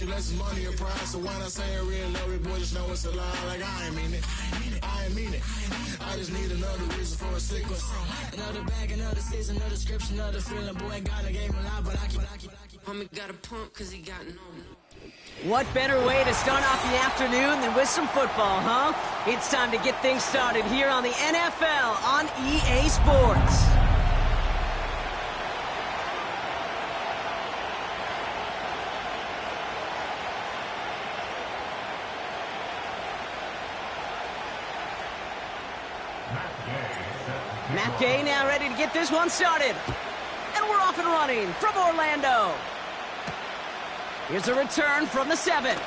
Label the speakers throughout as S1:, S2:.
S1: you less is money or prize. So when I say I really love it, boy, just know it's a lie. Like I ain't mean it. I ain't mean it. I just need another reason for a sickle. Another bag, another season, another description, another feeling. Boy, ain't got a game a lot, but I keep.
S2: Homie got a pump cause he got no.
S3: What better way to start off the afternoon than with some football, huh? It's time to get things started here on the NFL on EA Sports. Matt Gay now ready to get this one started. And we're off and running from Orlando. Here's a return from the 7.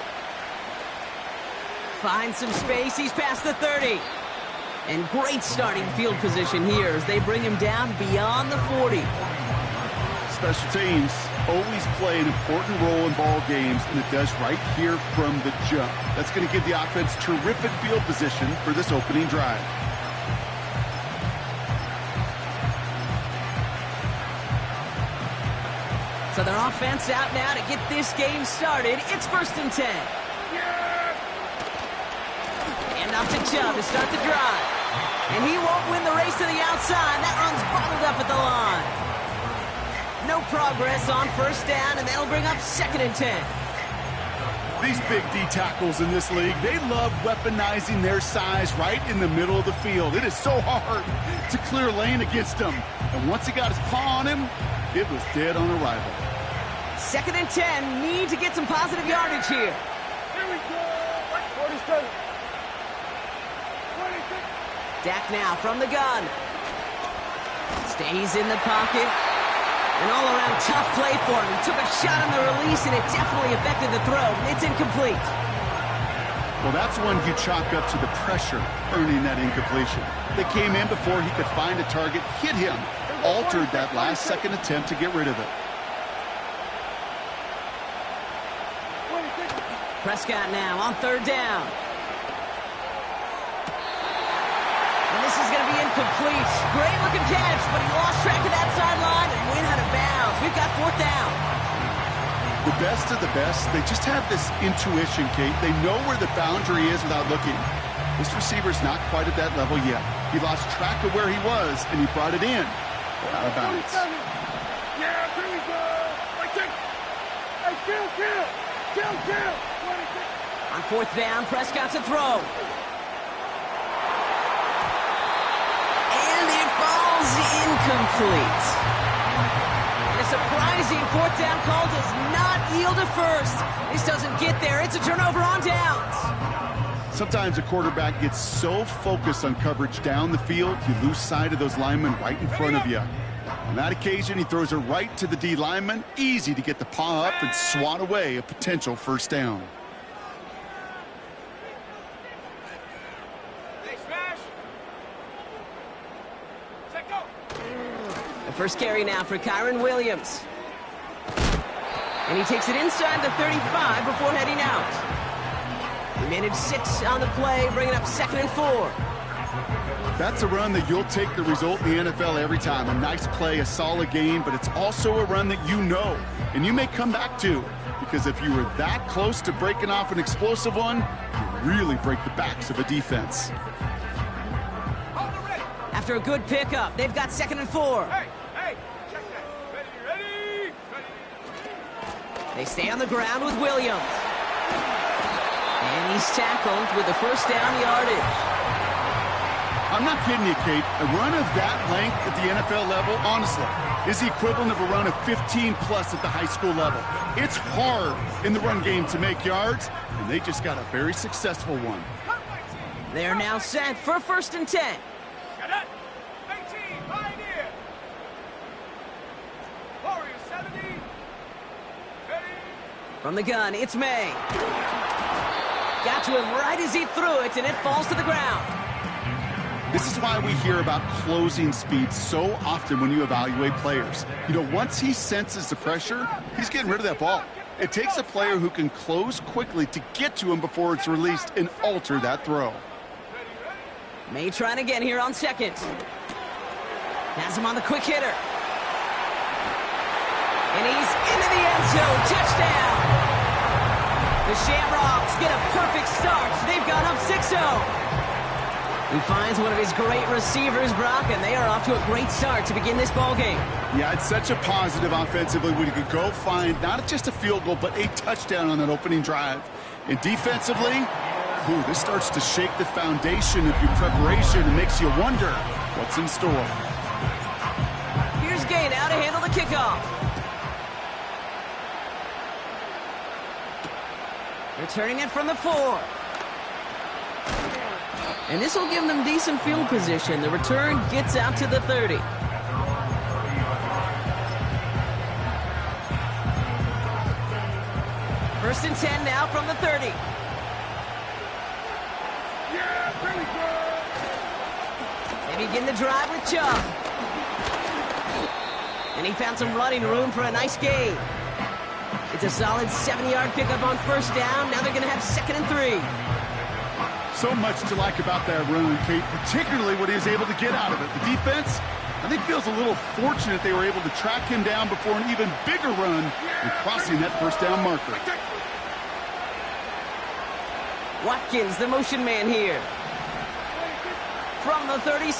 S3: Finds some space, he's past the 30. And great starting field position here as they bring him down beyond the 40.
S4: Special teams always play an important role in ball games, and it does right here from the jump. That's going to give the offense terrific field position for this opening drive.
S3: So their offense out now to get this game started. It's 1st and 10. And off to Chubb to start the drive. And he won't win the race to the outside. That run's bottled up at the line. No progress on 1st down, and that'll bring up 2nd and 10.
S4: These big D tackles in this league, they love weaponizing their size right in the middle of the field. It is so hard to clear lane against them. And once he got his paw on him, it was dead on arrival.
S3: 2nd and 10, need to get some positive yardage here.
S5: Here we go. 47. 26.
S3: Dak now from the gun. Stays in the pocket. An all-around tough play for him. He took a shot on the release, and it definitely affected the throw. It's incomplete.
S4: Well, that's one you chalk up to the pressure earning that incompletion. They came in before he could find a target, hit him, altered that last-second attempt to get rid of it.
S3: Prescott now on 3rd down. And this is going to be incomplete. Great-looking catch, but he lost track of that sideline and went out of bounds. We've got 4th down.
S4: The best of the best, they just have this intuition, Kate. They know where the boundary is without looking. This receiver's not quite at that level yet. He lost track of where he was, and he brought it in. Out of bounds.
S5: Yeah, here we go. Hey, kill.
S3: On 4th down, Prescott to throw. And it falls incomplete. And a surprising 4th down call does not yield a first. This doesn't get there. It's a turnover on downs.
S4: Sometimes a quarterback gets so focused on coverage down the field, you lose sight of those linemen right in front of you. On that occasion, he throws it right to the D lineman. Easy to get the paw up and swat away a potential 1st down.
S3: The first carry now for Kyren Williams. And he takes it inside the 35 before heading out. He managed 6 on the play, bringing up 2nd and 4.
S4: That's a run that you'll take the result in the NFL every time. A nice play, a solid game, but it's also a run that you know, and you may come back to. Because if you were that close to breaking off an explosive one, you really break the backs of a defense.
S3: After a good pickup, they've got 2nd and 4.
S5: Hey, check that. Ready?
S3: They stay on the ground with Williams. And he's tackled with the 1st down yardage.
S4: I'm not kidding you, Kate. A run of that length at the NFL level, honestly, is the equivalent of a run of 15-plus at the high school level. It's hard in the run game to make yards, and they just got a very successful one.
S3: They're now set for 1st and 10.
S5: Got it. 18, Pioneer. Warrior 70. Ready.
S3: From the gun, it's May. Got to him right as he threw it, and it falls to the ground.
S4: This is why we hear about closing speed so often when you evaluate players. You know, once he senses the pressure, he's getting rid of that ball. It takes a player who can close quickly to get to him before it's released and alter that throw.
S3: May trying again here on 2nd. Has him on the quick hitter. And he's into the end zone. Touchdown. The Shamrocks get a perfect start. They've gone up 6-0. He finds one of his great receivers, Brock, and they are off to a great start to begin this ball game.
S4: Yeah, it's such a positive offensively when you could go find not just a field goal, but a touchdown on that opening drive. And defensively, this starts to shake the foundation of your preparation and makes you wonder what's in store.
S3: Here's Gay now to handle the kickoff. Returning it from the 4. And this will give them decent field position. The return gets out to the 30. First and 10 now from the 30.
S5: Yeah, pretty good.
S3: They begin the drive with Chubb. And he found some running room for a nice gain. It's a solid 7-yard pickup on first down. Now they're going to have 2nd and 3.
S4: So much to like about that run, Kate, particularly what he was able to get out of it. The defense, I think, feels a little fortunate they were able to track him down before an even bigger run and crossing that first down marker.
S3: Watkins, the motion man here. From the 37.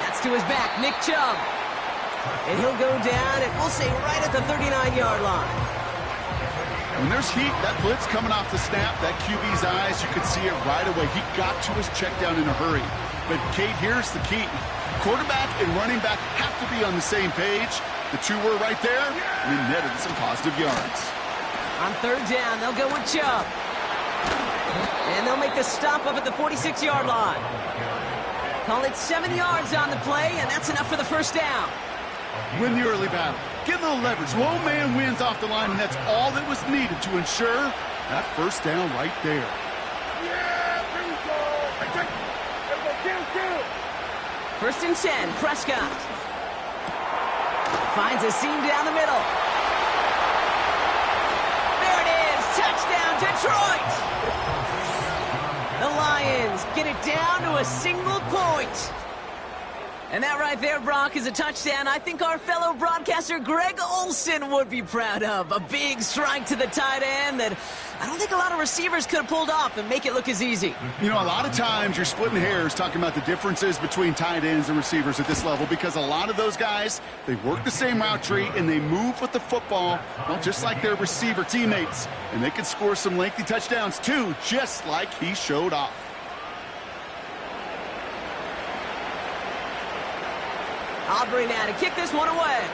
S3: That's to his back, Nick Chubb. And he'll go down, and we'll say right at the 39-yard line.
S4: When there's heat, that blitz coming off the snap, that QB's eyes, you could see it right away. He got to his check down in a hurry. But, Kate, here's the key. Quarterback and running back have to be on the same page. The two were right there, and they netted some positive yards.
S3: On third down, they'll go with Chubb. And they'll make the stop up at the 46-yard line. Call it 7 yards on the play, and that's enough for the first down.
S4: Win the early battle. Get a little leverage. Low man wins off the line, and that's all that was needed to ensure that first down right there.
S5: Yeah, pretty good. Kill.
S3: First and 10, Prescott. Finds a seam down the middle. There it is. Touchdown, Detroit. The Lions get it down to a single point. And that right there, Brock, is a touchdown I think our fellow broadcaster Greg Olsen would be proud of. A big strike to the tight end that I don't think a lot of receivers could have pulled off and make it look as easy.
S4: You know, a lot of times you're splitting hairs talking about the differences between tight ends and receivers at this level because a lot of those guys, they work the same route tree and they move with the football, well, just like their receiver teammates. And they can score some lengthy touchdowns too, just like he showed off.
S3: Aubrey now to kick this one away.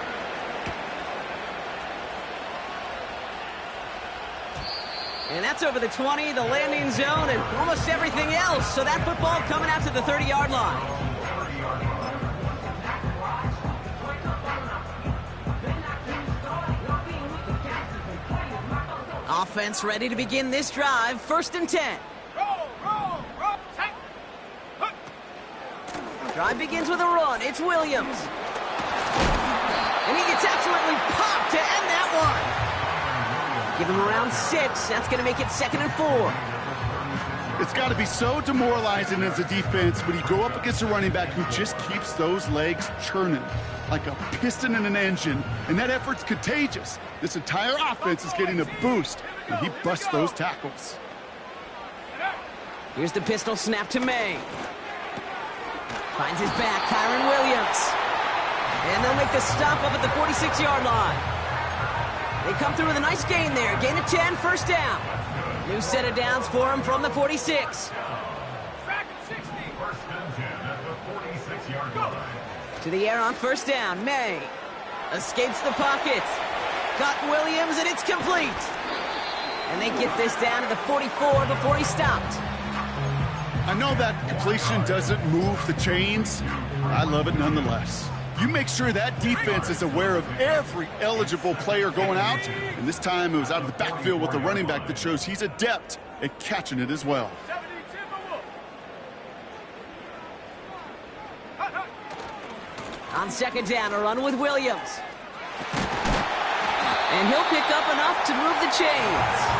S3: And that's over the 20, the landing zone, and almost everything else. So that football coming out to the 30-yard line. Offense ready to begin this drive. First and 10.
S5: Roll. Take.
S3: Drive begins with a run. It's Williams. And he gets absolutely popped to end that one. Give him around 6. That's going to make it 2nd and 4.
S4: It's got to be so demoralizing as a defense when you go up against a running back who just keeps those legs churning like a piston in an engine, and that effort's contagious. This entire offense is getting a boost, and he busts those tackles.
S3: Here's the pistol snap to May. Finds his back, Kyron Williams. And they'll make the stop up at the 46-yard line. They come through with a nice gain there. Gain of 10, first down. New set of downs for him from the 46.
S5: Track 60.
S6: First and 10 at the 46-yard line.
S3: To the air on first down. May escapes the pocket. Got Williams, and it's complete. And they get this down to the 44 before he stopped.
S4: I know that completion doesn't move the chains. I love it nonetheless. You make sure that defense is aware of every eligible player going out, and this time it was out of the backfield with the running back that shows he's adept at catching it as well.
S5: 70 Timberwolves.
S3: On second down, a run with Williams. And he'll pick up enough to move the chains.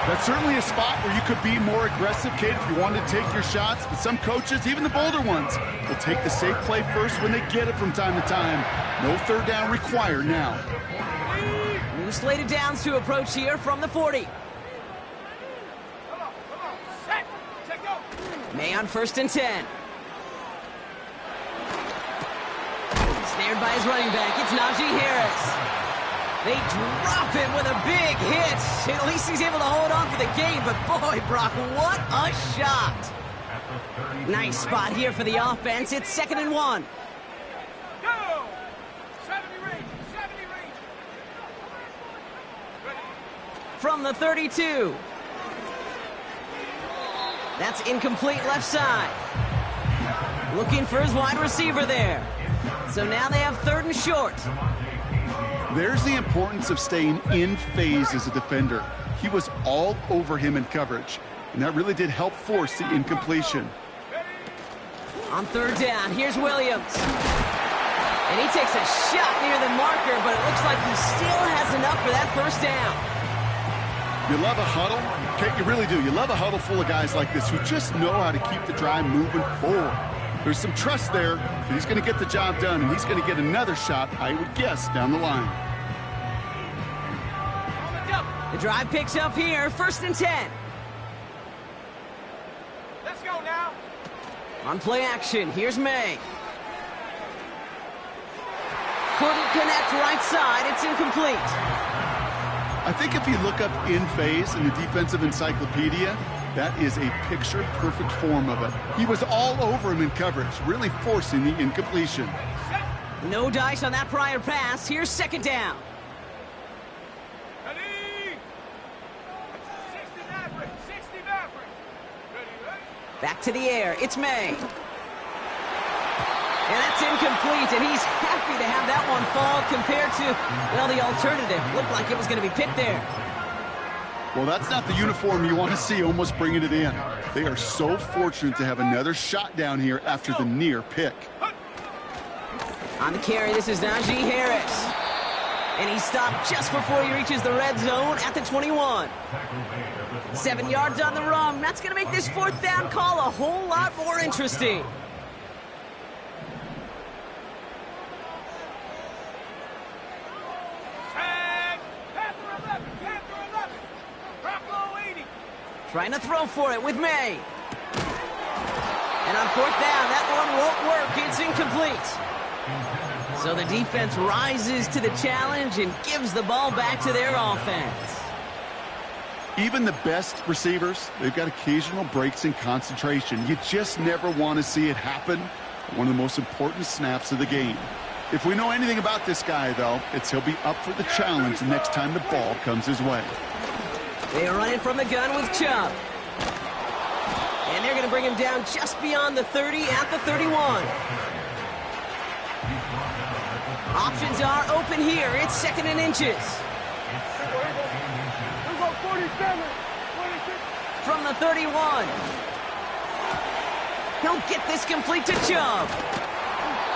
S4: That's certainly a spot where you could be more aggressive, Kate, if you wanted to take your shots. But some coaches, even the bolder ones, will take the safe play first when they get it from time to time. No third down required now.
S3: New slated downs to approach here from the 40.
S5: Come on. Set. Check go.
S3: May on 1st and 10. Snared by his running back, it's Najee Harris. They drop him with a big hit. At least he's able to hold on for the game, but boy, Brock, what a shot. Nice spot here for the offense. It's 2nd and 1.
S5: Go. 70 range. 70 range. Ready.
S3: From the 32. That's incomplete left side. Looking for his wide receiver there. So now they have 3rd and short.
S4: There's the importance of staying in phase as a defender. He was all over him in coverage, and that really did help force the incompletion.
S3: On 3rd down, here's Williams. And he takes a shot near the marker, but it looks like he still has enough for that 1st down.
S4: You love a huddle? Kate, you really do. You love a huddle full of guys like this who just know how to keep the drive moving forward. There's some trust there that he's going to get the job done, and he's going to get another shot, I would guess, down the line.
S3: The drive picks up here, 1st and 10.
S5: Let's go now.
S3: On play action, here's May. Couldn't connect right side, it's incomplete.
S4: I think if you look up in phase in the defensive encyclopedia, that is a picture-perfect form of it. He was all over him in coverage, really forcing the incompletion.
S3: No dice on that prior pass. Here's 2nd down.
S5: Ready. 60 Maverick. 60 Maverick. Ready.
S3: Back to the air. It's May. And that's incomplete, and he's happy to have that one fall compared to, well, the alternative. Looked like it was going to be picked there.
S4: Well, that's not the uniform you want to see almost bringing it in. They are so fortunate to have another shot down here after the near pick.
S3: On the carry, this is Najee Harris. And he stopped just before he reaches the red zone at the 21. 7 yards on the run. That's going to make this 4th down call a whole lot more interesting.
S5: Tag. Panther 11. Panther 11. Bravo 80.
S3: Trying to throw for it with May. And on 4th down, that one won't work. It's incomplete. So the defense rises to the challenge and gives the ball back to their offense.
S4: Even the best receivers, they've got occasional breaks in concentration. You just never want to see it happen at one of the most important snaps of the game. If we know anything about this guy, though, it's he'll be up for the challenge the next time the ball comes his way.
S3: They are running from the gun with Chubb. And they're going to bring him down just beyond the 30 at the 31. Options are open here. It's 2nd and inches.
S5: Here we go. 47. 26.
S3: From the 31. He'll get this complete to Chubb.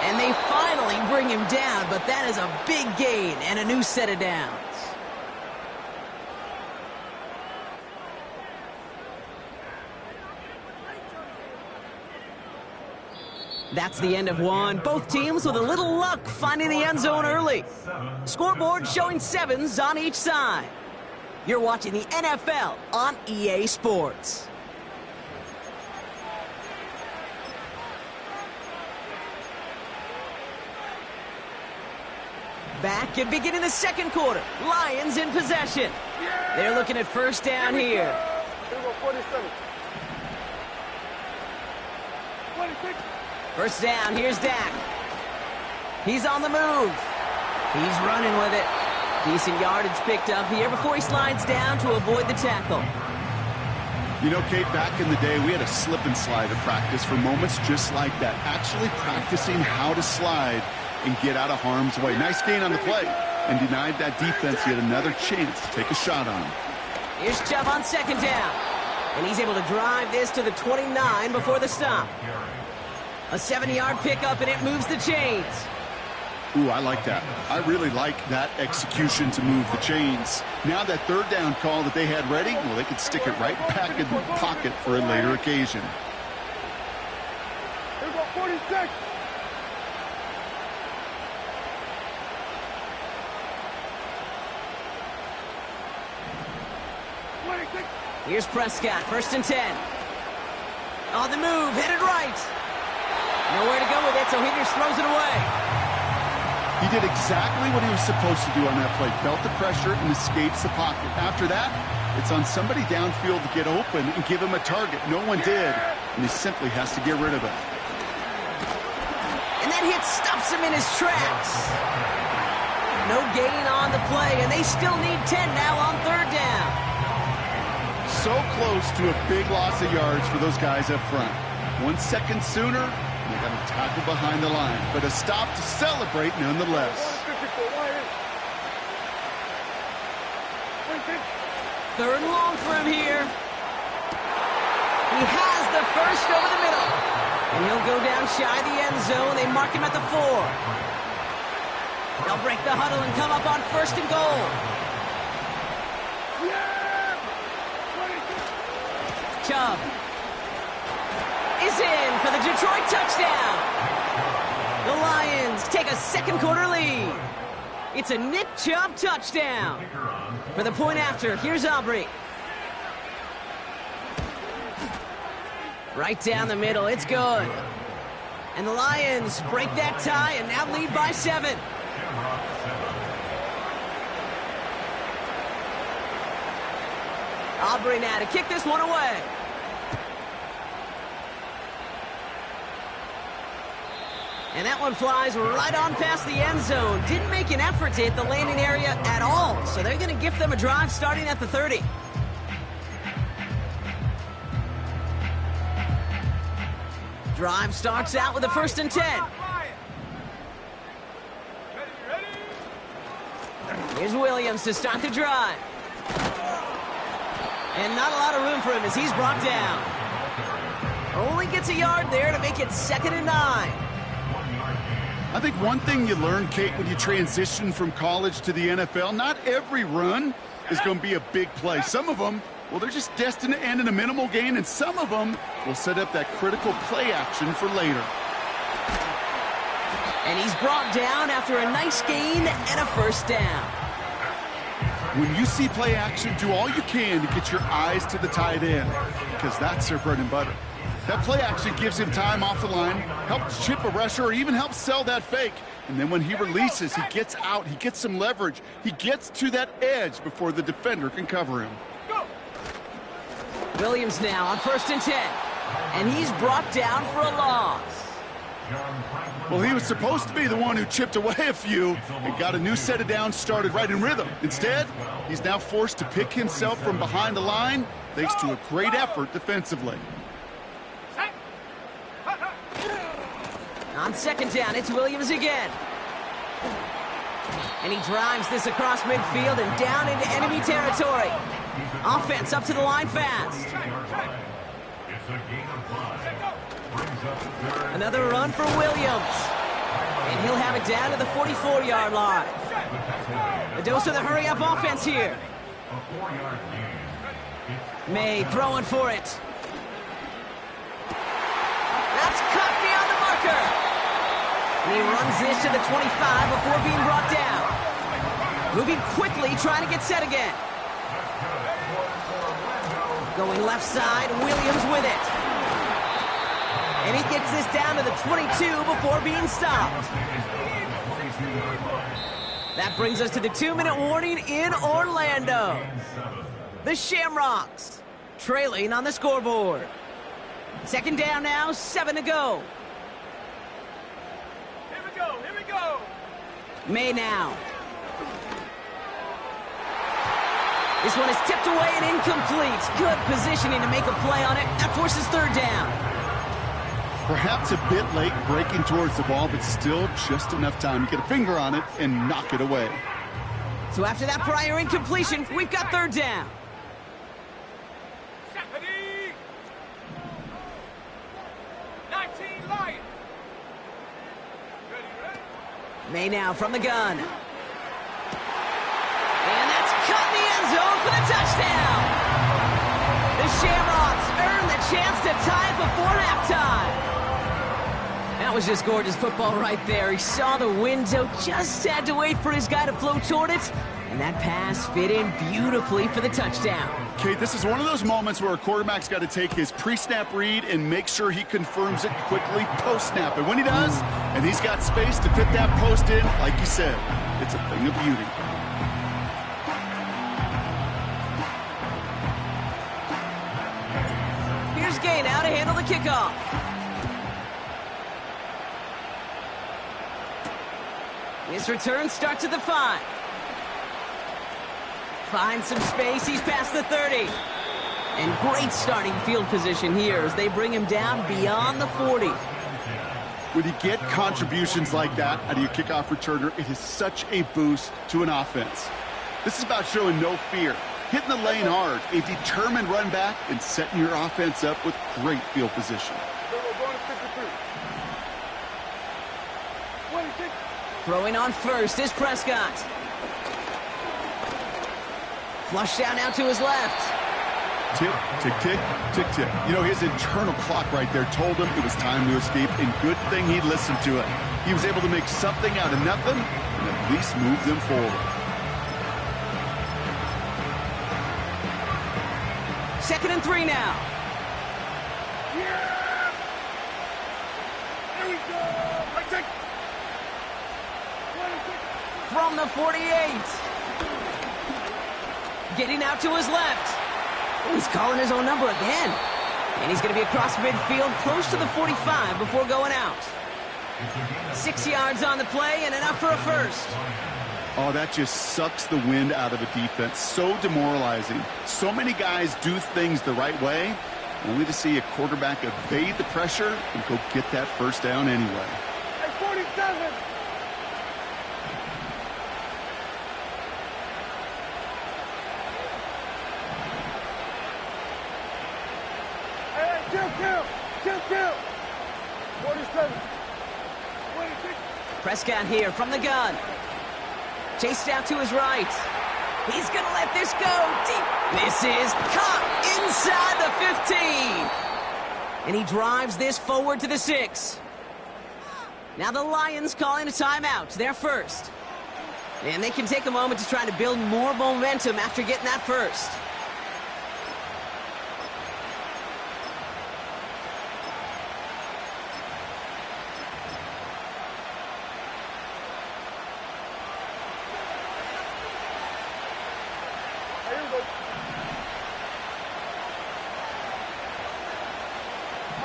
S3: And they finally bring him down, but that is a big gain and a new set of downs. That's the end of one. Both teams with a little luck finding the end zone early. Scoreboard showing 7s on each side. You're watching the NFL on EA Sports. Back and beginning the 2nd quarter. Lions in possession. They're looking at 1st down here.
S5: Here we go. 47. 26.
S3: 1st down, here's Dak. He's on the move. He's running with it. Decent yardage picked up here before he slides down to avoid the tackle.
S4: You know, Kate, back in the day, we had a slip and slide at practice for moments just like that. Actually practicing how to slide and get out of harm's way. Nice gain on the play, and denied that defense yet another chance to take a shot on him.
S3: Here's Chubb on 2nd down. And he's able to drive this to the 29 before the stop. A 7-yard pickup, and it moves the chains.
S4: Ooh, I like that. I really like that execution to move the chains. Now that 3rd down call that they had ready, well, they could stick it right back in the pocket for a later occasion.
S5: Here we go. 46.
S3: Here's Prescott, 1st and 10. On the move, headed right. Nowhere to go with it, so Hinders throws it away.
S4: He did exactly what he was supposed to do on that play. Felt the pressure and escapes the pocket. After that, it's on somebody downfield to get open and give him a target. No one did, and he simply has to get rid of it.
S3: And that hit stops him in his tracks. No gain on the play, and they still need 10 now on 3rd down.
S4: So close to a big loss of yards for those guys up front. 1 second sooner, and they got to tackle behind the line. But a stop to celebrate nonetheless.
S3: 3rd and long for him here. He has the first over the middle. And he'll go down shy of the end zone. They mark him at the 4. They'll break the huddle and come up on 1st and goal. Chubb is in for the Detroit touchdown. The Lions take a 2nd quarter lead. It's a Nick Chubb touchdown. For the point after, here's Aubrey. Right down the middle, it's good. And the Lions break that tie and now lead by 7. Aubrey now to kick this one away. And that one flies right on past the end zone. Didn't make an effort to hit the landing area at all. So they're going to gift them a drive starting at the 30. Drive starts out with a 1st and 10. Here's Williams to start the drive. And not a lot of room for him as he's brought down. Only gets a yard there to make it 2nd and 9.
S4: I think one thing you learn, Kate, when you transition from college to the NFL, not every run is going to be a big play. Some of them, well, they're just destined to end in a minimal gain, and some of them will set up that critical play action for later.
S3: And he's brought down after a nice gain and a 1st down.
S4: When you see play action, do all you can to get your eyes to the tight end, because that's their bread and butter. That play action gives him time off the line, helps chip a rusher, or even helps sell that fake. And then when he releases, he gets out, he gets some leverage. He gets to that edge before the defender can cover him.
S3: Williams now on 1st and 10. And he's brought down for a loss.
S4: Well, he was supposed to be the one who chipped away a few and got a new set of downs started right in rhythm. Instead, he's now forced to pick himself from behind the line thanks to a great effort defensively.
S3: On 2nd down, it's Williams again. And he drives this across midfield and down into enemy territory. Offense up to the line fast. Another run for Williams. And he'll have it down to the 44-yard line. A dose of the hurry-up offense here. May throwing for it. That's cut beyond the marker. And he runs this to the 25 before being brought down. Moving quickly, trying to get set again. Going left side, Williams with it. And he gets this down to the 22 before being stopped. That brings us to the 2-minute warning in Orlando. The Shamrocks trailing on the scoreboard. 2nd down now, 7 to go.
S5: Here we go.
S3: May now. This one is tipped away and incomplete. Good positioning to make a play on it. That forces 3rd down.
S4: Perhaps a bit late breaking towards the ball, but still just enough time to get a finger on it and knock it away.
S3: So after that prior incompletion, we've got 3rd down.
S5: 19 Lions.
S3: May now from the gun. And that's cut in the end zone for the touchdown. The Shamrocks earn the chance to tie it before halftime. Now was just gorgeous football right there. He saw the window, just had to wait for his guy to flow toward it, and that pass fit in beautifully for the touchdown.
S4: Kate, this is one of those moments where a quarterback's got to take his pre-snap read and make sure he confirms it quickly post-snap. And when he does, and he's got space to fit that post in, like you said, it's a thing of beauty.
S3: Here's Gay now to handle the kickoff. His return starts at the 5. Finds some space, he's past the 30. And great starting field position here as they bring him down beyond the 40.
S4: When you get contributions like that out of your kickoff returner, it is such a boost to an offense. This is about showing no fear, hitting the lane hard, a determined run back, and setting your offense up with great field position.
S3: Throwing on first is Prescott. Flush down out to his left.
S4: Tick, tick, tick, tick, tick. You know, his internal clock right there told him it was time to escape, and good thing he listened to it. He was able to make something out of nothing and at least move them forward.
S3: 2nd and 3 now.
S5: Yeah! Here we go! Right take!
S3: From the 48. Getting out to his left. He's calling his own number again. And he's going to be across midfield close to the 45 before going out. 6 yards on the play and enough for a first.
S4: Oh, that just sucks the wind out of a defense. So demoralizing. So many guys do things the right way, only to see a quarterback evade the pressure and go get that first down anyway.
S5: Hey, 47! Kill! 47. 26.
S3: Prescott here from the gun. Chased out to his right. He's going to let this go deep. This is caught inside the 15. And he drives this forward to the 6. Now the Lions calling a timeout. They're first. And they can take a moment to try to build more momentum after getting that first.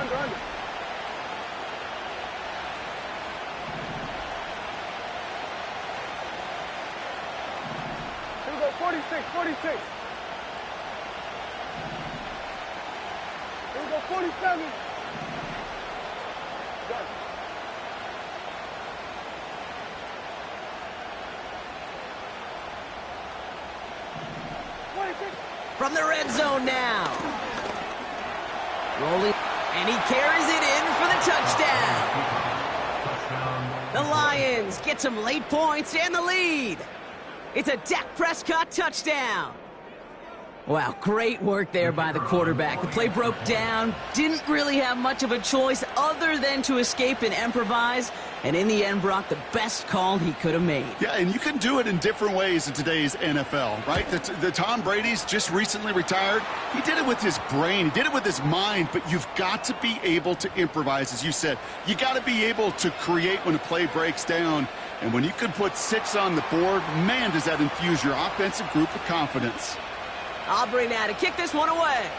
S5: Under. Here we go, 46. Here we go, 47. Done.
S3: From the red zone now. Rolling. And he carries it in for the touchdown. The Lions get some late points and the lead. It's a Dak Prescott touchdown. Wow, great work there by the quarterback. The play broke down, didn't really have much of a choice other than to escape and improvise, and in the end brought the best call he could have made.
S4: Yeah, and you can do it in different ways in today's NFL, right? The Tom Brady's just recently retired. He did it with his brain. He did it with his mind, but you've got to be able to improvise, as you said. You got to be able to create when a play breaks down. And when you can put 6 on the board, man, does that infuse your offensive group with confidence.
S3: Aubrey now to kick this one away.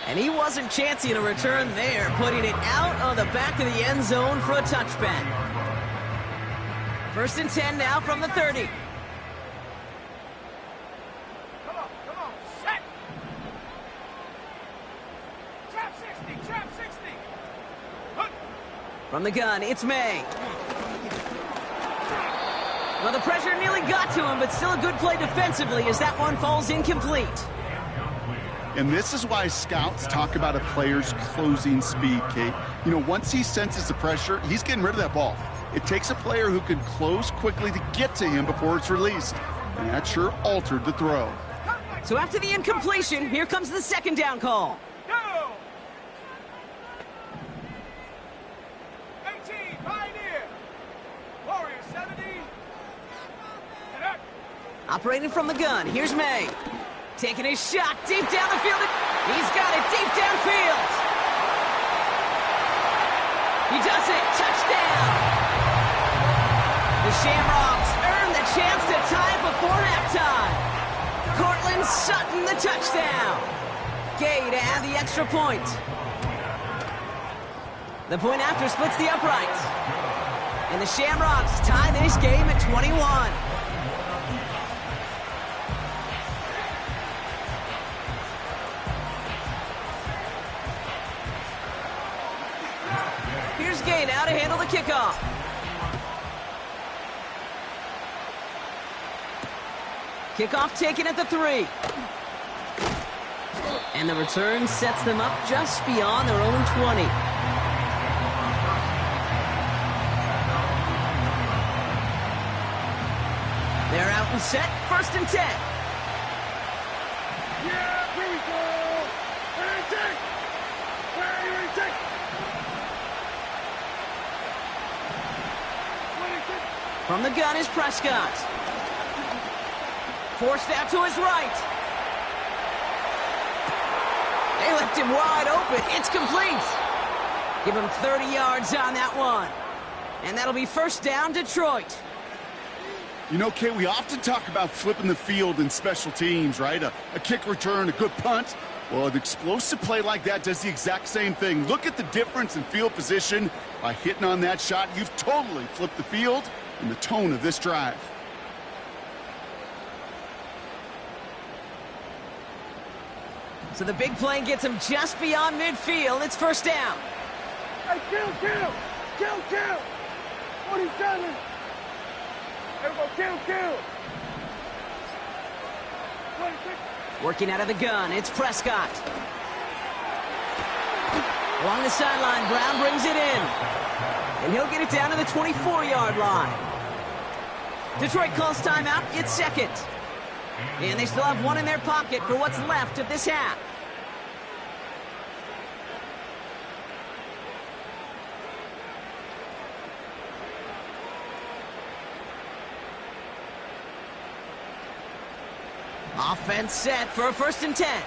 S3: And he wasn't chancing a return there, putting it out on the back of the end zone for a touchback. 1st and 10 now from the 30.
S5: Come on, set! Trap 60! Hook.
S3: From the gun, it's May. Well, the pressure nearly got to him, but still a good play defensively as that one falls incomplete.
S4: And this is why scouts talk about a player's closing speed, Kate. You know, once he senses the pressure, he's getting rid of that ball. It takes a player who can close quickly to get to him before it's released. And that sure altered the throw.
S3: So after the incompletion, here comes the 2nd down call.
S5: Go!
S3: Operating from the gun, here's May. Taking his shot deep down the field. He's got it deep downfield. He does it. Touchdown. The Shamrocks earn the chance to tie it before halftime. Cortland Sutton the touchdown. Gay to add the extra point. The point after splits the uprights. And the Shamrocks tie this game at 21. Here's Gay now to handle the kickoff. Kickoff taken at the 3. And the return sets them up just beyond their own 20. They're out and set, 1st and 10.
S5: Yeah, here we go. Where you take? Where you take?
S3: From the gun is Prescott. Forced out to his right. They left him wide open. It's complete. Give him 30 yards on that one. And that'll be 1st down, Detroit.
S4: You know, Kay, we often talk about flipping the field in special teams, right? A kick return, a good punt. Well, an explosive play like that does the exact same thing. Look at the difference in field position. By hitting on that shot, you've totally flipped the field and the tone of this drive.
S3: So the big play gets him just beyond midfield. It's 1st down.
S5: Hey, kill! 47! There we go, kill! 26!
S3: Working out of the gun, it's Prescott. Along the sideline, Brown brings it in. And he'll get it down to the 24-yard line. Detroit calls timeout, it's 2nd. And they still have one in their pocket for what's left of this half. Offense set for a 1st and 10.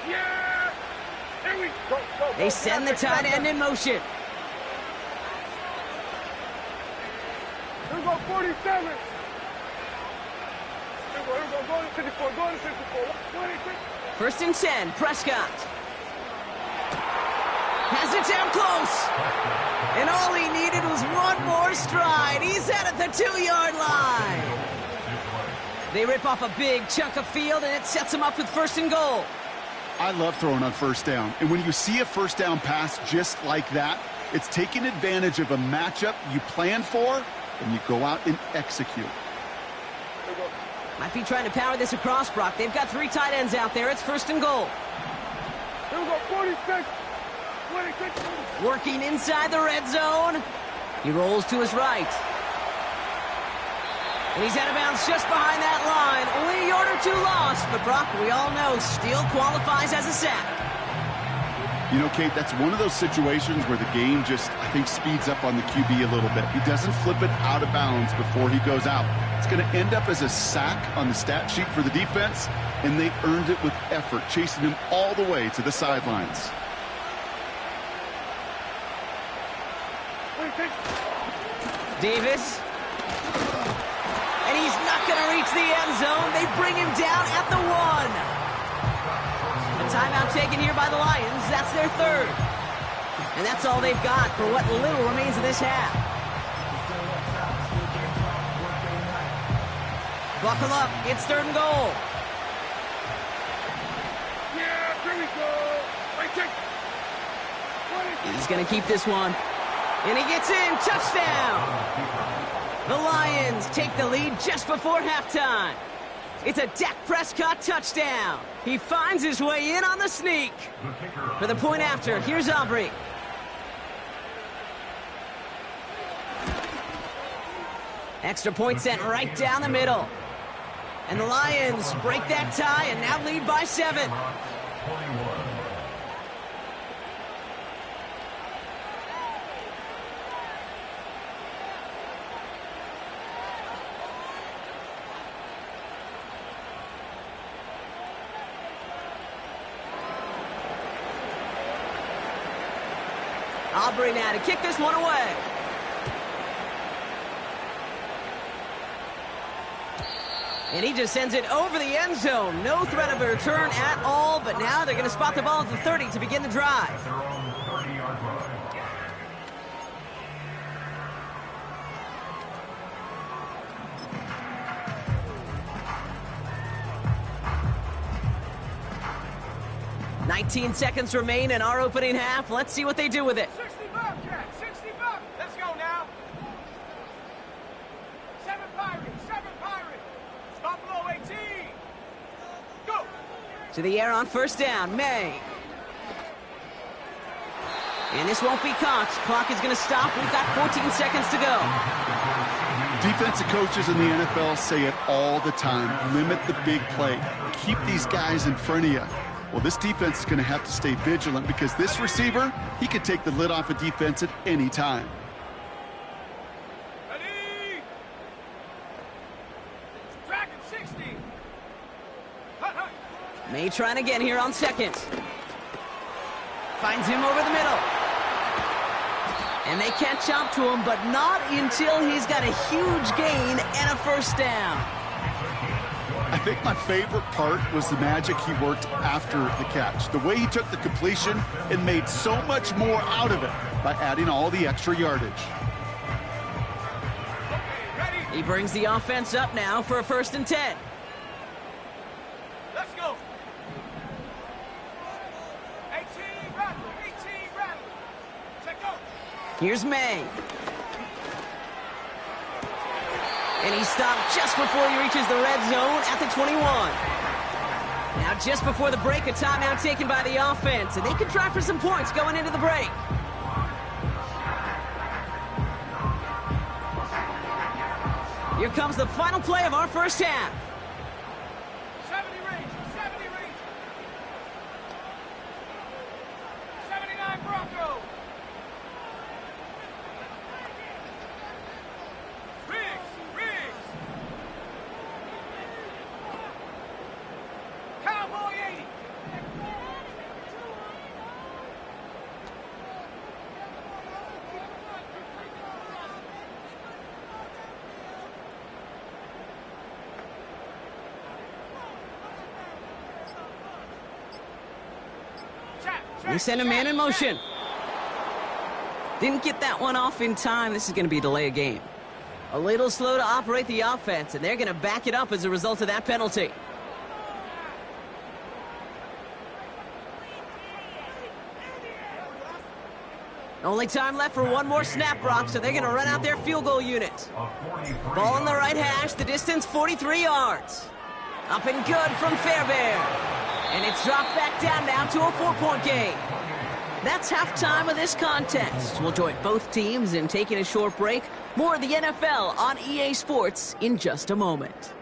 S5: Yeah! Here we go.
S3: They send the tight end in motion.
S5: Here we go, 47. Here we go, go to 54, 26.
S3: 1st and 10, Prescott. Has it down close. And all he needed was one more stride. He's at the 2-yard line. They rip off a big chunk of field, and it sets them up with 1st and goal.
S4: I love throwing on 1st down. And when you see a 1st down pass just like that, it's taking advantage of a matchup you plan for, and you go out and execute.
S3: Might be trying to power this across, Brock. They've got 3 tight ends out there. It's 1st and goal.
S5: Here we go, 46. 26.
S3: Working inside the red zone. He rolls to his right. And he's out of bounds just behind that line. Only a yard or 2 lost, but Brock, we all know, still qualifies as a sack.
S4: You know, Kate, that's one of those situations where the game just, I think, speeds up on the QB a little bit. He doesn't flip it out of bounds before he goes out. It's going to end up as a sack on the stat sheet for the defense, and they earned it with effort, chasing him all the way to the sidelines.
S3: Davis. And he's not going to reach the end zone. They bring him down at the 1. A timeout taken here by the Lions. That's their 3rd. And that's all they've got for what little remains of this half. Buckle up. It's 3rd and goal.
S5: Yeah, here we go.
S3: He's going to keep this one. And he gets in. Touchdown. The Lions take the lead just before halftime. It's a Dak Prescott touchdown. He finds his way in on the sneak. For the point after, here's Aubrey. Extra point sent right down the middle. And the Lions break that tie and now lead by 7. Aubrey now to kick this one away. And he just sends it over the end zone. No threat of a return at all, but now they're going to spot the ball at the 30 to begin the drive.
S6: Their own 30-yard line.
S3: $19 seconds remain in our opening half. Let's see what they do with it.
S5: 60 Bobcat, 60 Bob. Let's go now. 7 Pirates, 7 Pirates. Buffalo 18. Go.
S3: To the air on first down, May. And this won't be caught. Clock is going to stop. We've got 14 seconds to go.
S4: Defensive coaches in the NFL say it all the time. Limit the big play. Keep these guys in front of you. Well, this defense is going to have to stay vigilant because this receiver, he could take the lid off a defense at any time.
S5: Ready. Dragon 60. Hut, hut.
S3: May trying again here on second. Finds him over the middle. And they catch up to him, but not until he's got a huge gain and a first down.
S4: I think my favorite part was the magic he worked after the catch. The way he took the completion and made so much more out of it by adding all the extra yardage.
S3: He brings the offense up now for a 1st and 10.
S5: Let's go. 18 rattle, 18 rattle. Check go.
S3: Here's May. And he stopped just before he reaches the red zone at the 21. Now just before the break, a timeout taken by the offense, and they can try for some points going into the break. Here comes the final play of our first half.
S5: 70 range, 70 range. 79 Broncos. Riggs. Cowboy 80.
S3: We send a man in motion. Didn't get that one off in time. This is going to be a delay of game. A little slow to operate the offense, and they're going to back it up as a result of that penalty. Only time left for one more snap, Brock, so they're going to run out their field goal unit. Ball on the right hash, the distance 43 yards. Up and good from Fairbairn. And it's dropped back down now to a 4-point game. That's halftime of this contest. We'll join both teams in taking a short break. More of the NFL on EA Sports in just a moment.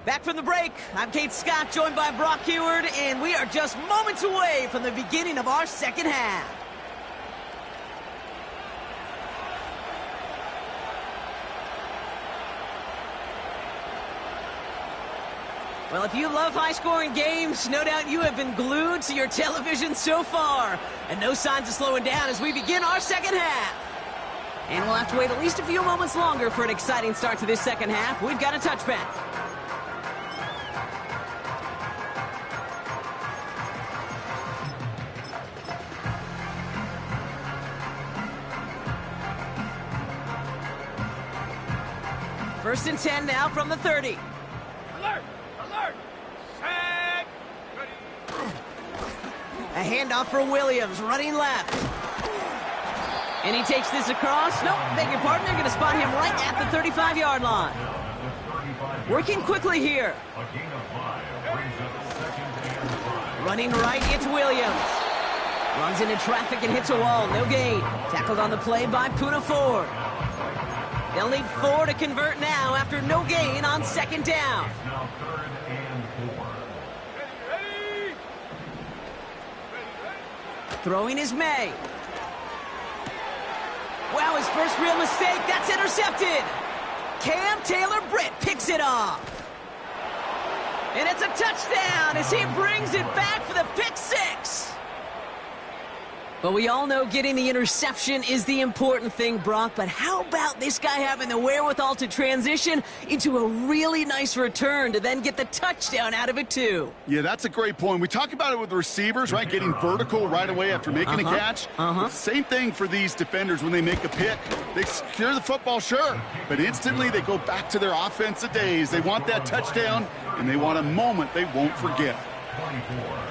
S3: Back from the break, I'm Kate Scott, joined by Brock Huard, and we are just moments away from the beginning of our second half. Well, if you love high-scoring games, no doubt you have been glued to your television so far. And no signs of slowing down as we begin our second half. And we'll have to wait at least a few moments longer for an exciting start to this second half. We've got a touchback. First and 10 now from the 30.
S5: Alert! Alert! Set! Ready!
S3: A handoff for Williams, running left. And he takes this across. Nope, beg your pardon. They're going to spot him right at the 35-yard line. Working quickly here.
S6: A gain of 5 brings up 2nd and 5.
S3: Running right, it's Williams. Runs into traffic and hits a wall. No gain. Tackled on the play by Poona Ford. They'll need 4 to convert now after no gain on second down.
S6: Now
S3: Throwing is May. Wow, his first real mistake. That's intercepted. Cam Taylor-Britt picks it off. And it's a touchdown as he brings it back for the pick six. But we all know getting the interception is the important thing, Brock. But how about this guy having the wherewithal to transition into a really nice return to then get the touchdown out of it, too?
S4: Yeah, that's a great point. We talk about it with the receivers, right? Getting vertical right away after making a catch. Same thing for these defenders when they make a pick. They secure the football, sure, but instantly they go back to their offensive days. They want that touchdown, and they want a moment they won't forget.
S6: 24.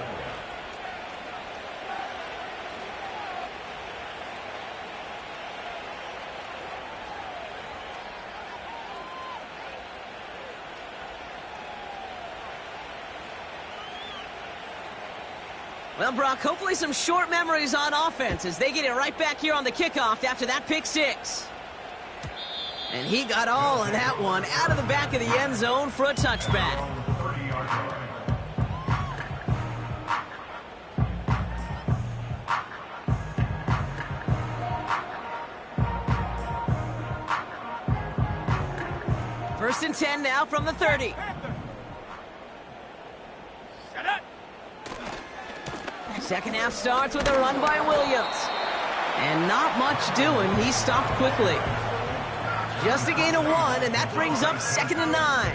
S3: Well, Brock, hopefully some short memories on offense as they get it right back here on the kickoff after that pick six. And he got all of that one out of the back of the end zone for a touchback.
S6: 30-yard line.
S3: First and 10 now from the 30.
S5: Set up.
S3: Second half starts with a run by Williams. And not much doing. He stopped quickly. Just a gain of 1, and that brings up 2nd and 9.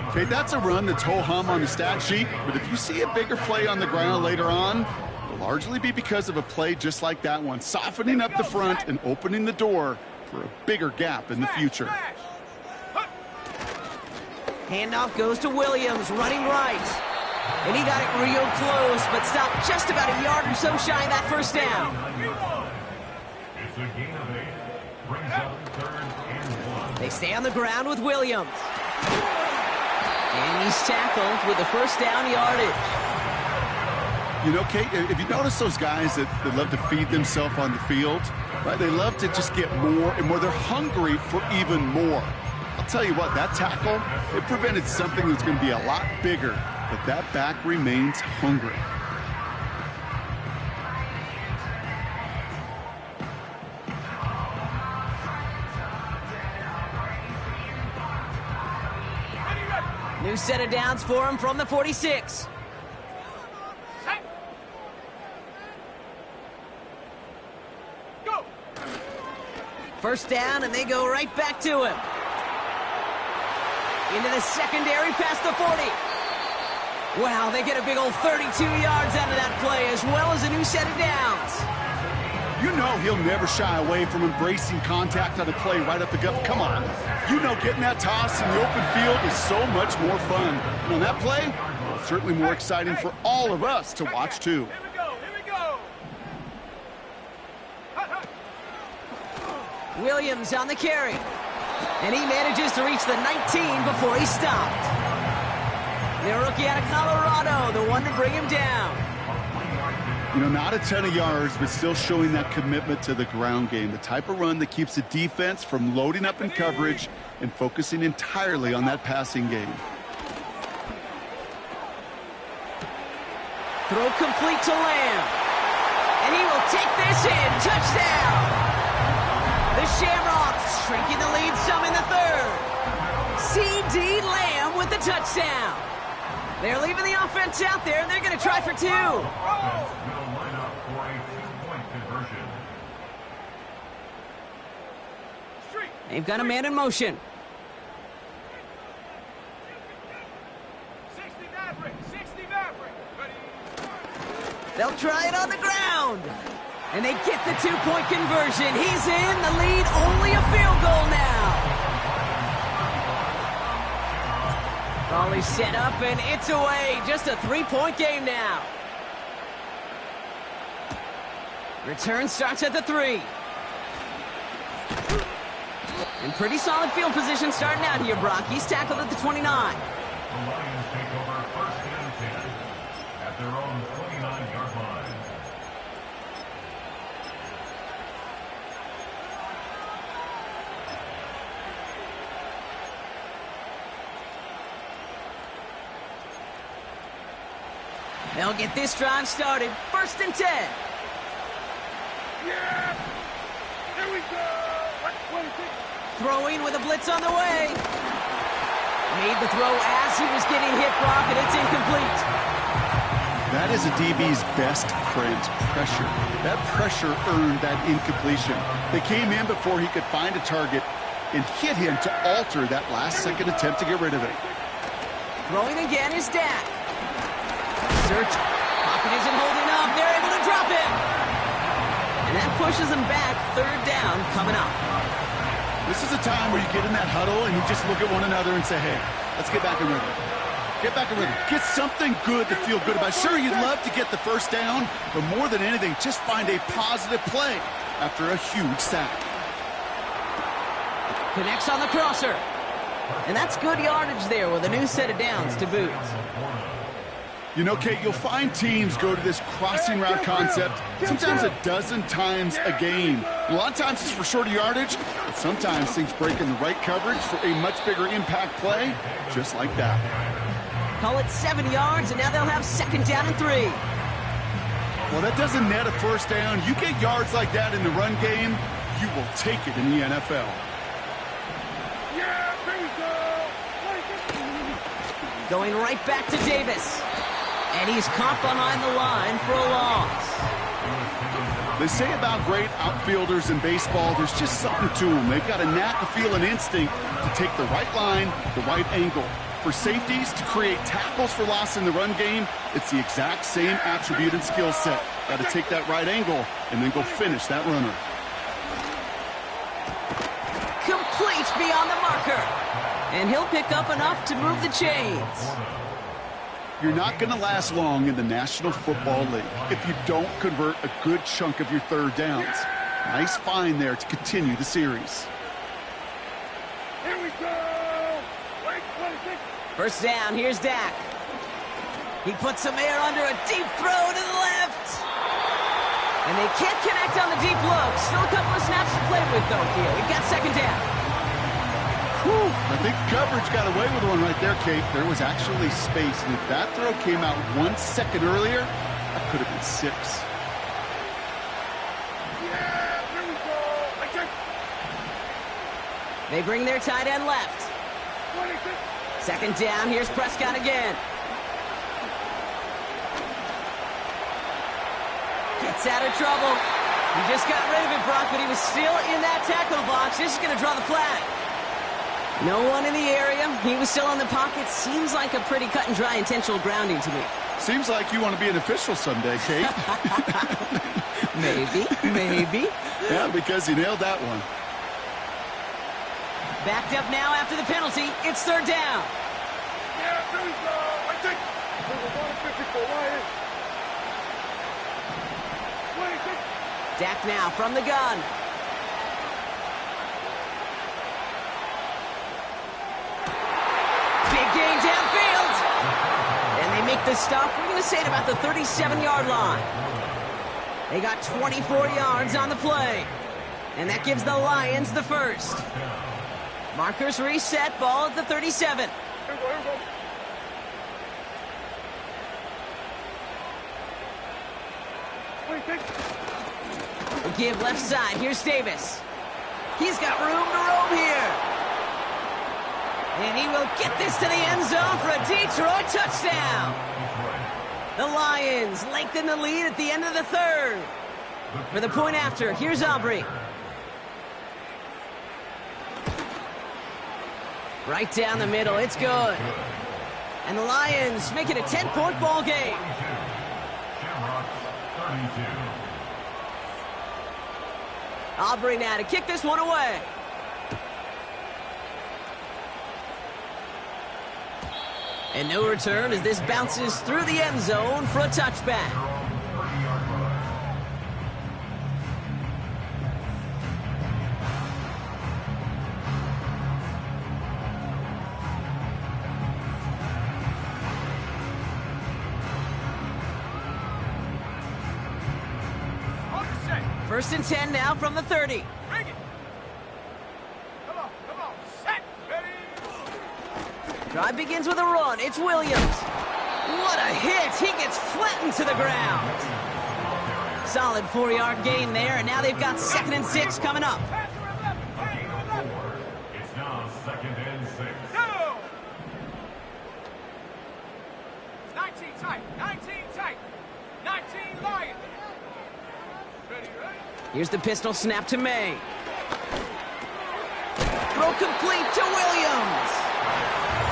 S4: Okay, that's a run that's ho-hum on the stat sheet, but if you see a bigger play on the ground later on, it'll largely be because of a play just like that one, softening up the front and opening the door for a bigger gap in the future.
S3: Handoff goes to Williams, running right. And he got it real close, but stopped just about a yard or so shy of that first down.
S6: It's a gain of 8. Brings up 3rd and 1.
S3: They stay on the ground with Williams. And he's tackled with the first down yardage.
S4: You know, Kate, if you notice those guys that love to feed themselves on the field, right? They love to just get more and more. They're hungry for even more. I'll tell you what, that tackle, it prevented something that's going to be a lot bigger, but that back remains hungry.
S3: New set of downs for him from the 46.
S5: Go.
S3: First down, and they go right back to him. Into the secondary past the 40. Wow, they get a big old 32 yards out of that play, as well as a new set of downs.
S4: You know he'll never shy away from embracing contact on a play right up the gut. Come on. You know getting that toss in the open field is so much more fun. And on that play, well, certainly more exciting for all of us to watch, too.
S5: Here we go. Here we go.
S3: Williams on the carry. And he manages to reach the 19 before he stopped. The rookie out of Colorado, the one to bring him down.
S4: You know, not a ton of yards, but still showing that commitment to the ground game. The type of run that keeps the defense from loading up in coverage and focusing entirely on that passing game.
S3: Throw complete to Lamb. And he will take this in. Touchdown! The Shamrocks shrinking the lead some in the third. C.D. Lamb with the touchdown. They're leaving the offense out there, and they're going to try for 2.
S6: Offense will line up for a 2-point conversion.
S3: They've got a man in motion.
S5: 60 Maverick. 60 Maverick. Ready.
S3: They'll try it on the ground. And they get the 2-point conversion. He's in the lead, only a field goal now. Volley set up, and it's away. Just a 3-point game now. Return starts at the 3. And pretty solid field position starting out here, Brock. He's tackled at the 29.
S6: The Lions take over 1st and 10 at their own 29-yard line.
S3: They'll get this drive started. 1st and 10.
S5: Yeah! Here we go!
S3: Throwing with a blitz on the way. Made the throw as he was getting hit, Brock, and it's incomplete.
S4: That is a DB's best friend, pressure. That pressure earned that incompletion. They came in before he could find a target and hit him to alter that last-second attempt to get rid of it.
S3: Throwing again is Dak. Search. Pocket isn't holding up. They're able to drop him. And that pushes them back. 3rd down coming up.
S4: This is a time where you get in that huddle and you just look at one another and say, hey, let's get back in rhythm. Get back in rhythm. Get something good to feel good about. Sure, you'd love to get the 1st down, but more than anything, just find a positive play after a huge sack.
S3: Connects on the crosser. And that's good yardage there with a new set of downs to boot.
S4: You know, Kate, you'll find teams go to this crossing route concept sometimes a dozen times a game. A lot of times it's for shorter yardage, but sometimes things break in the right coverage for a much bigger impact play, just like that.
S3: Call it 7 yards, and now they'll have 2nd down and 3.
S4: Well, that doesn't net a 1st down. You get yards like that in the run game, you will take it in the NFL.
S5: Yeah, here we go!
S3: Going right back to Davis. And he's caught behind the line for a loss.
S4: They say about great outfielders in baseball, there's just something to them. They've got a knack, a feel, an instinct to take the right line, the right angle. For safeties to create tackles for loss in the run game, it's the exact same attribute and skill set. Got to take that right angle and then go finish that runner.
S3: Complete beyond the marker. And he'll pick up enough to move the chains.
S4: You're not going to last long in the National Football League if you don't convert a good chunk of your 3rd downs. Nice find there to continue the series.
S5: Here we go!
S3: 1st down, here's Dak. He puts some air under a deep throw to the left. And they can't connect on the deep look. Still a couple of snaps to play with, though, here. We've got 2nd down.
S4: Whew, I think coverage got away with one right there, Kate. There was actually space, and if that throw came out 1 second earlier, that could have been 6.
S5: Yeah, here we go!
S3: They bring their tight end left. 2nd down, here's Prescott again. Gets out of trouble. He just got rid of it, Brock, but he was still in that tackle box. This is going to draw the flag. No one in the area. He was still in the pocket. Seems like a pretty cut and dry intentional grounding to me.
S4: Seems like you want to be an official someday, Kate.
S3: Maybe.
S4: Yeah, because you nailed that one.
S3: Backed up now after the penalty. It's 3rd down.
S5: Yeah, here we go! There's a 150 for Wyatt.
S3: Dak now from the gun. Big gain downfield. And they make the stop. We're going to say at about the 37-yard line. They got 24 yards on the play. And that gives the Lions the 1st. Markers reset, ball at the 37. We give left side. Here's Davis. He's got room to roam here. And he will get this to the end zone for a Detroit touchdown. The Lions lengthen the lead at the end of the 3rd. For the point after, here's Aubrey. Right down the middle, it's good. And the Lions make it a 10-point ball game. Aubrey now to kick this one away. And no return as this bounces through the end zone for a touchback. First and 10 now from the 30.
S5: Bring it! Come on, set, ready!
S3: Drive begins with a run. It's Williams. What a hit! He gets flat the ground. Solid 4-yard gain there, and now they've got 2nd and 6 coming up.
S6: It's now 2nd and 6.
S5: 19 tight, 19 tight, 19 Lions. Ready, ready?
S3: Here's the pistol snap to May. Throw complete to Williams.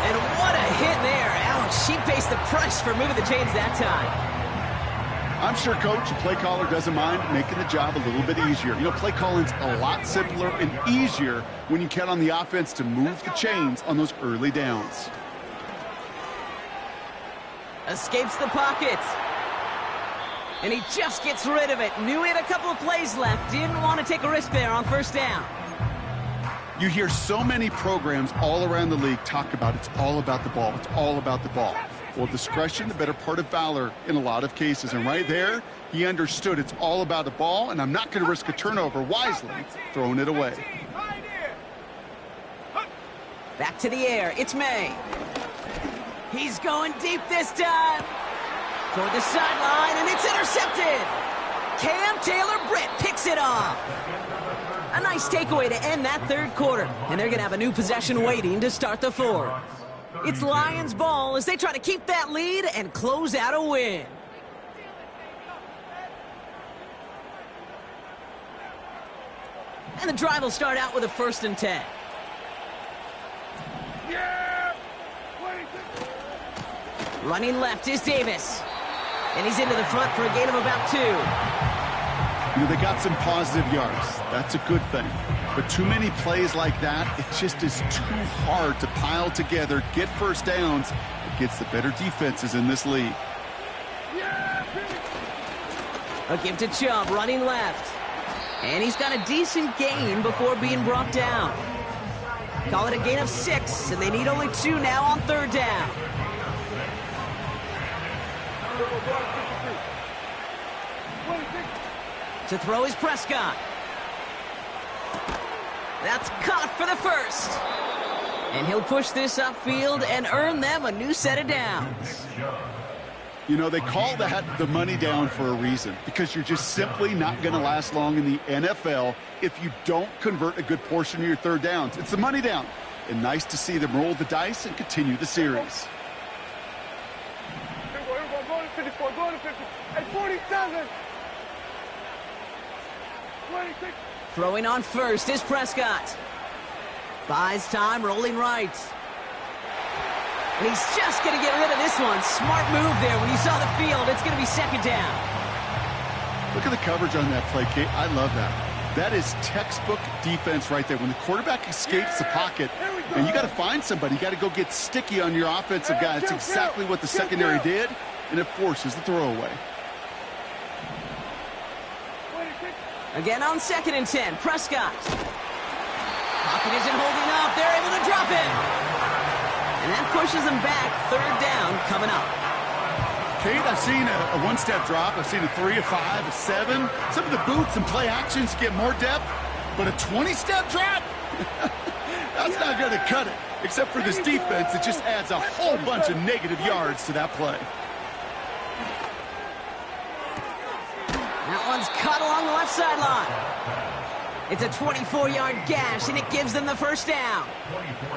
S3: And what a hit there. Alex, she faced the press for moving the chains that time.
S4: I'm sure, Coach, the play caller doesn't mind making the job a little bit easier. You know, play calling's a lot simpler and easier when you count on the offense to move the chains on those early downs.
S3: Escapes the pocket. And he just gets rid of it. Knew he had a couple of plays left. Didn't want to take a risk there on 1st down.
S4: You hear so many programs all around the league talk about it's all about the ball. It's all about the ball. Well, discretion, the better part of valor in a lot of cases. And right there, he understood it's all about the ball, and I'm not going to risk a turnover, wisely throwing it away.
S3: Back to the air. It's May. He's going deep this time. Toward the sideline, and it's intercepted. Cam Taylor-Britt picks it off. A nice takeaway to end that 3rd quarter. And they're going to have a new possession waiting to start the 4th. It's Lions ball as they try to keep that lead and close out a win. And the drive will start out with a 1st and 10.
S5: Yeah!
S3: Running left is Davis. And he's into the front for a gain of about 2.
S4: You know, they got some positive yards. That's a good thing. But too many plays like that, it just is too hard to pile together, get 1st downs against the better defenses in this league.
S3: A give to Chubb, running left. And he's got a decent gain before being brought down. Call it a gain of 6, and they need only 2 now on 3rd down. To throw is Prescott. That's caught for the 1st. And he'll push this upfield and earn them a new set of downs.
S4: You know, they call that the money down for a reason, because you're just simply not going to last long in the NFL if you don't convert a good portion of your 3rd downs. It's the money down. And nice to see them roll the dice and continue the series.
S5: Here we go, go to 54, go to 50. At 47. 26.
S3: Throwing on 1st is Prescott. Buys time, rolling right. And he's just going to get rid of this one. Smart move there. When you saw the field, it's going to be 2nd down.
S4: Look at the coverage on that play, Kate. I love that. That is textbook defense right there. When the quarterback escapes the pocket, and you got to find somebody. You got to go get sticky on your offensive guy. That's exactly what the secondary did, and it forces the throwaway.
S3: Again on 2nd and 10, Prescott. Pocket isn't holding up. They're able to drop it. And that pushes them back. 3rd down coming up.
S4: Kate, I've seen a 1-step drop. I've seen a 3, a 5, a 7. Some of the boots and play actions get more depth, but a 20-step drop? That's not going to cut it. Except for this defense, it just adds a whole bunch of negative yards to that play.
S3: That one's cut along the left sideline. It's a 24-yard gash, and it gives them the 1st down.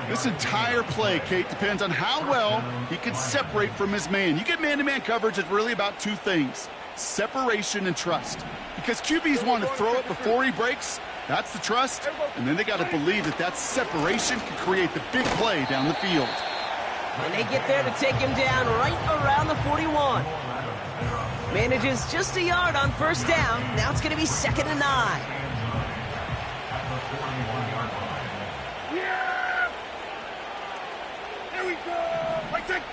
S4: This entire play, Kate, depends on how well he can separate from his man. You get man-to-man coverage, it's really about 2 things: separation and trust. Because QBs want to throw it before he breaks. That's the trust. And then they got to believe that that separation can create the big play down the field.
S3: And they get there to take him down right around the 41. Manages just a yard on 1st down. Now it's going to be 2nd and 9.
S5: Yeah! Here we go! 26.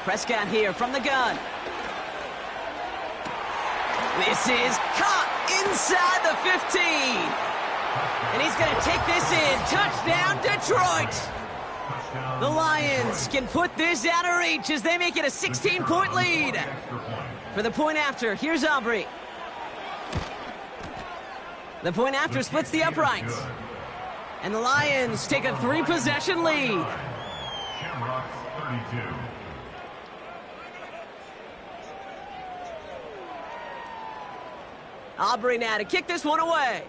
S3: Prescott here from the gun. This is caught inside the 15. And he's going to take this in. Touchdown, Detroit! The Lions can put this out of reach as they make it a 16-point lead. For the point after, here's Aubrey. The point after splits the uprights. And the Lions take a 3-possession lead.
S6: Shamrocks 32.
S3: Aubrey now to kick this one away.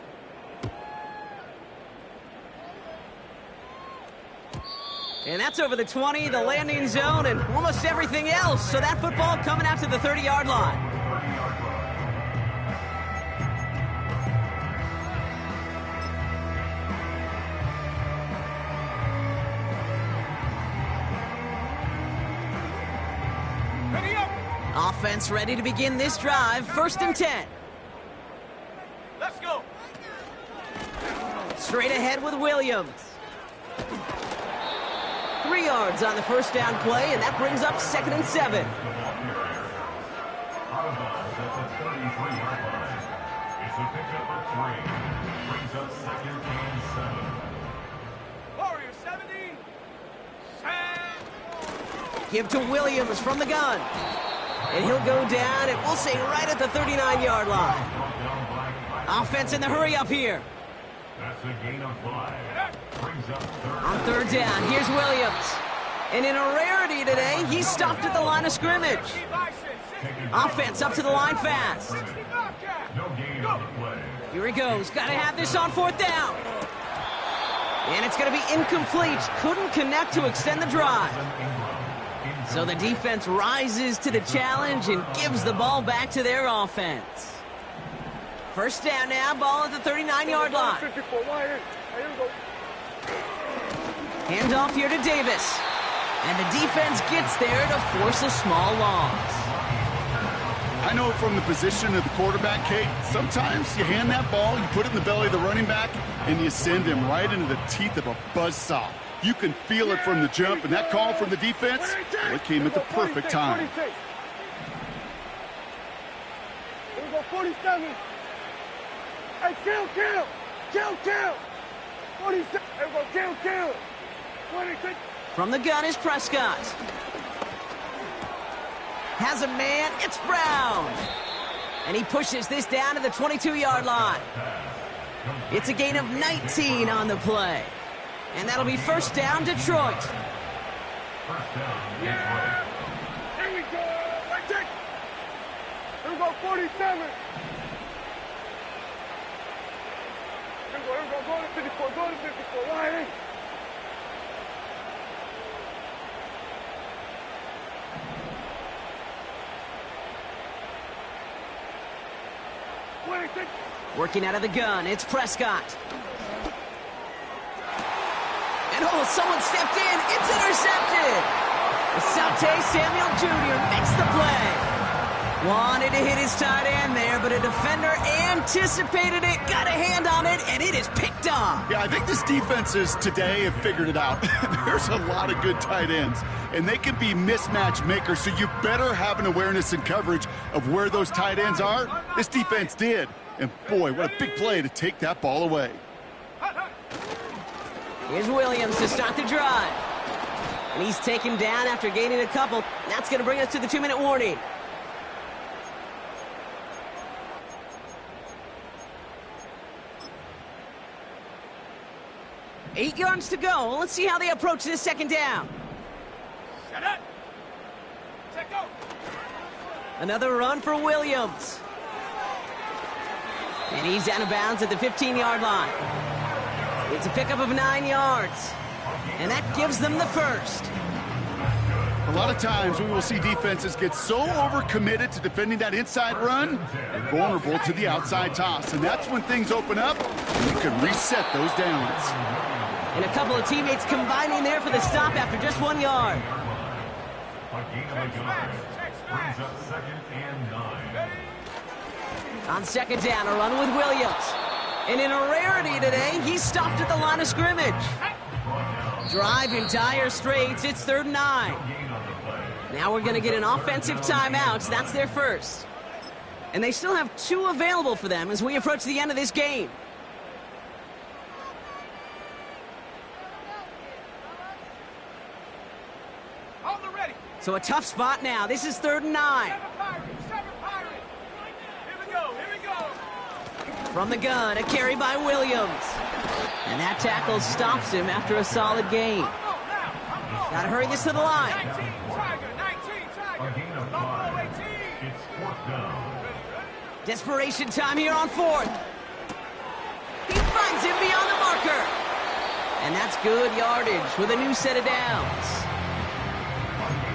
S3: And that's over the 20, the landing zone, and almost everything else. So that football coming out to the 30-yard line.
S5: Ready up.
S3: Offense ready to begin this drive. 1st and 10.
S5: Let's go.
S3: Straight ahead with Williams. 3 yards on the first down play, and that brings up 2nd and 7.
S6: Out of bounds at the 33-yard line. It's a pickup of 3. Brings up 2nd and 7.
S5: Warrior 70. Set.
S3: Give to Williams from the gun. And he'll go down, and we'll say right at the 39-yard line. Offense in the hurry up here.
S6: That's a gain of 5. Brings up 3rd.
S3: On 3rd down, here's Williams. And in a rarity today, he's stopped at the line of scrimmage. Offense up to the line fast.
S6: No gain on the play.
S3: Here he goes. Got to have this on 4th down. And it's going to be incomplete. Couldn't connect to extend the drive. So the defense rises to the challenge and gives the ball back to their offense. 1st down now, ball at the 39-yard line. Handoff here to Davis. And the defense gets there to force a small loss.
S4: I know from the position of the quarterback, Kate, sometimes you hand that ball, you put it in the belly of the running back, and you send him right into the teeth of a buzzsaw. You can feel it from the jump, and that call from the defense, well, it came at the perfect time.
S5: Here we go, 47. Hey, kill. 47. Here we go, kill. 26.
S3: From the gun is Prescott. Has a man, it's Brown. And he pushes this down to the 22-yard line. It's a gain of 19 on the play. And that'll be 1st down, Detroit.
S6: 1st down.
S5: Yeah. Here we go. Right check. Here we go, 47. Here we go. Go to 54. Right in.
S3: Working out of the gun, it's Prescott. And someone stepped in. It's intercepted. Asante Samuel Jr. makes the play. Wanted to hit his tight end there, but a defender anticipated it, got a hand on it, and it is picked off.
S4: Yeah, I think this defenses today have figured it out. There's a lot of good tight ends, and they can be mismatch makers, so you better have an awareness and coverage of where those tight ends are. This defense did, and boy, what a big play to take that ball away.
S3: Here's Williams to start the drive. And he's taken down after gaining a couple. That's going to bring us to the 2-minute warning. Eight yards to go. Let's see how they approach this 2nd down.
S5: Set up. Set go.
S3: Another run for Williams. And he's out of bounds at the 15-yard line. It's a pickup of 9 yards. And that gives them the 1st.
S4: A lot of times we will see defenses get so overcommitted to defending that inside run, they're vulnerable to the outside toss. And that's when things open up, and you can reset those downs.
S3: And a couple of teammates combining there for the stop after just 1 yard.
S6: A gain of a yard. Brings up 2nd and 9.
S3: On 2nd down, a run with Williams. And in a rarity today, he stopped at the line of scrimmage. Drive in dire straits, it's 3rd and 9. Now we're going to get an offensive timeout. That's their 1st. And they still have 2 available for them as we approach the end of this game.
S5: On the ready.
S3: So a tough spot now. This is 3rd and 9.
S5: 7 Pirates. Here we go.
S3: From the gun, a carry by Williams. And that tackle stops him after a solid gain. Got to hurry this to the line.
S5: 19 Tiger.
S6: A gain of 5. It's 4th down.
S3: Desperation time here on fourth. He finds him beyond the marker. And that's good yardage with a new set of downs.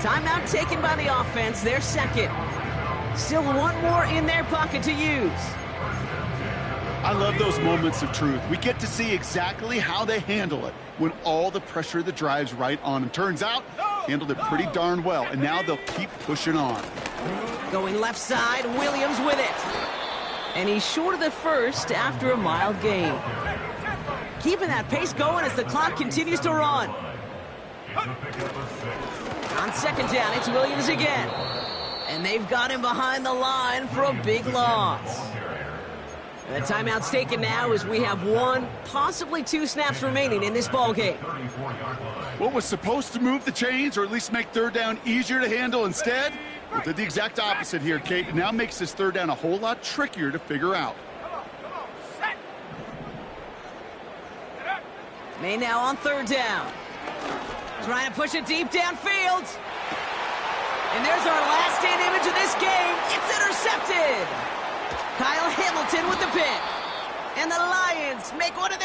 S3: Timeout taken by the offense, their second. Still one more in their pocket to use.
S4: I love those moments of truth. We get to see exactly how they handle it when all the pressure that drives right on them. Turns out, handled it pretty darn well, and now they'll keep pushing on.
S3: Going left side, Williams with it. And he's short of the first after a mild gain. Keeping that pace going as the clock continues to run. On second down, it's Williams again. And they've got him behind the line for a big loss. The timeout's taken now as we have one, possibly two snaps remaining in this ballgame.
S4: What was supposed to move the chains or at least make third down easier to handle instead? Well, did the exact opposite here, Kate. It now makes this third down a whole lot trickier to figure out.
S3: May now on third down. Trying to push it deep downfield. And there's our last stand image of this game. It's intercepted. Kyle Hamilton with the pick. And the Lions make one of their